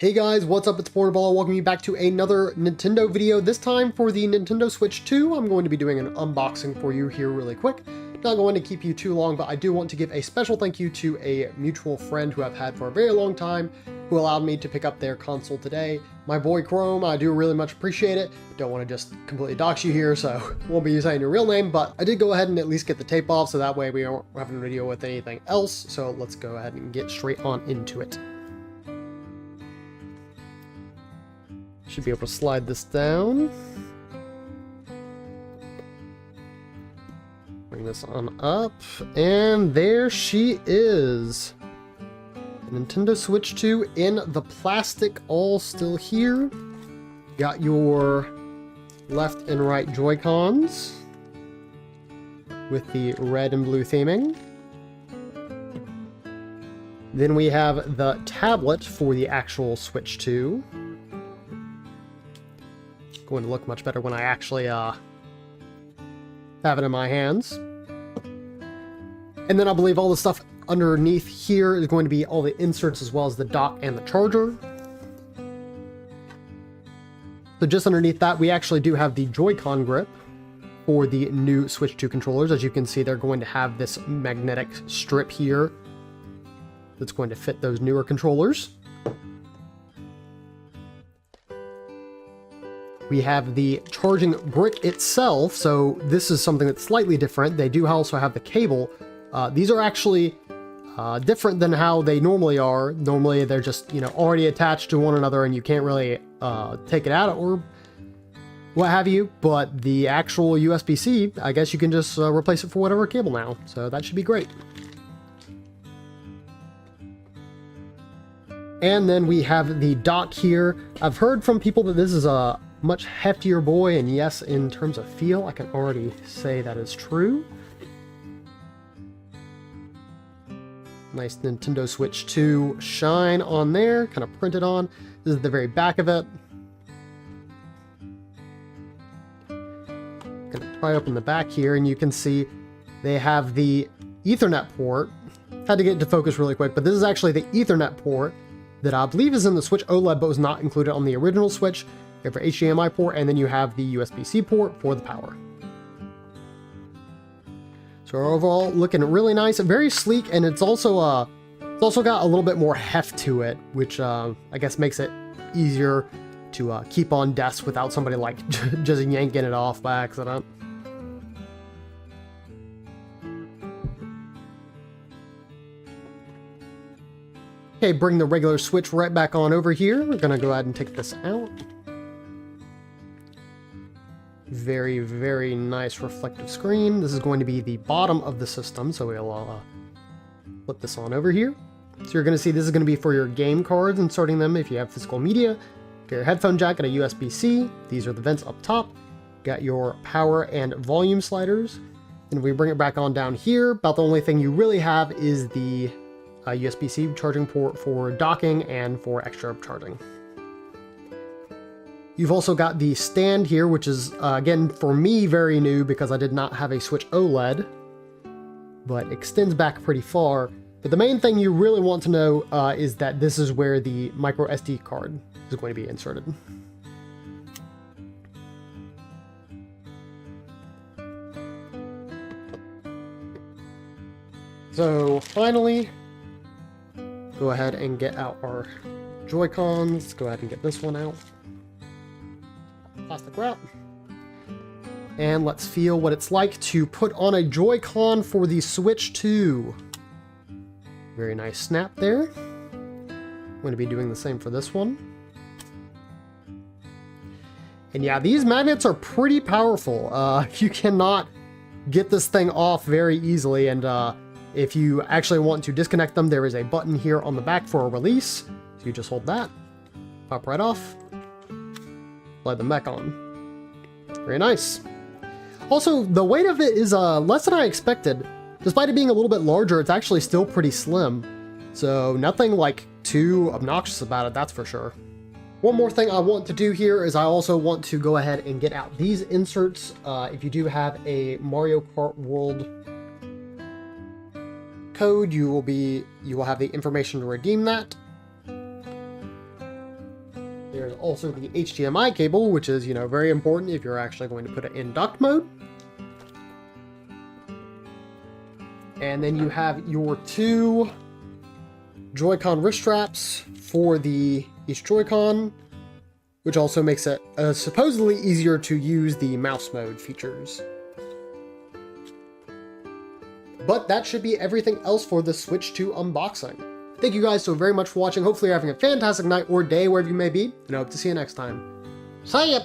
Hey guys, what's up? It's Portable. Welcome you back to another Nintendo video. This time for the Nintendo Switch 2, I'm going to be doing an unboxing for you here really quick. Not going to keep you too long, but I do want to give a special thank you to a mutual friend who I've had for a very long time, who allowed me to pick up their console today. My boy Chrome, I do really much appreciate it. Don't want to just completely dox you here, so won't be saying your real name, but I did go ahead and at least get the tape off, so that way we aren't having to deal with anything else. So let's go ahead and get straight on into it. Should be able to slide this down. Bring this on up, and there she is. The Nintendo Switch 2 in the plastic, all still here. Got your left and right Joy-Cons with the red and blue theming. Then we have the tablet for the actual Switch 2. Going to look much better when I actually have it in my hands. And then I believe all the stuff underneath here is going to be all the inserts as well as the dock and the charger. So just underneath that, we actually do have the Joy-Con grip for the new Switch 2 controllers. As you can see, they're going to have this magnetic strip here that's going to fit those newer controllers. We have the charging brick itself, so this is something that's slightly different. They do also have the cable. These are actually different than how they normally are. Normally they're just, already attached to one another and you can't really take it out or what have you. But the actual USB-C, I guess you can just replace it for whatever cable now. So that should be great. And then we have the dock here. I've heard from people that this is a much heftier boy, and yes, in terms of feel, I can already say that is true. Nice Nintendo Switch 2 shine on there, kind of printed on. This is the very back of it. Gonna pry open the back here, and you can see they have the Ethernet port. Had to get into focus really quick, but this is actually the Ethernet port that I believe is in the Switch OLED, but was not included on the original Switch. You have your HDMI port, and then you have the USB-C port for the power. So overall, looking really nice, very sleek, and it's also got a little bit more heft to it, which I guess makes it easier to keep on desk without somebody like just yanking it off by accident. Okay, bring the regular Switch right back on over here. We're gonna go ahead and take this out. Very, very nice reflective screen. This is going to be the bottom of the system, so we'll flip this on over here. So you're going to see this is going to be for your game cards, inserting them if you have physical media. Got your headphone jack and a USB-C. These are the vents up top. Got your power and volume sliders. And if we bring it back on down here, about the only thing you really have is the USB-C charging port for docking and for extra charging. You've also got the stand here, which is, again, for me, very new because I did not have a Switch OLED, but extends back pretty far. But the main thing you really want to know is that this is where the micro SD card is going to be inserted. So finally, go ahead and get out our Joy-Cons. Go ahead and get this one out. Plastic wrap. And let's feel what it's like to put on a Joy-Con for the Switch 2. Very nice snap there. I'm going to be doing the same for this one. And yeah, these magnets are pretty powerful. You cannot get this thing off very easily, and if you actually want to disconnect them, there is a button here on the back for a release. So you just hold that, pop right off, slide them back on. Very nice. Also, the weight of it is less than I expected. Despite it being a little bit larger, it's actually still pretty slim. So nothing like too obnoxious about it, that's for sure. One more thing I want to do here is I also want to go ahead and get out these inserts. If you do have a Mario Kart World code, you will have the information to redeem that. There's also the HDMI cable, which is, very important if you're actually going to put it in dock mode. And then you have your two Joy-Con wrist straps for each Joy-Con, which also makes it supposedly easier to use the mouse mode features. But that should be everything else for the Switch 2 unboxing. Thank you guys so very much for watching. Hopefully you're having a fantastic night or day wherever you may be, and I hope to see you next time. See ya!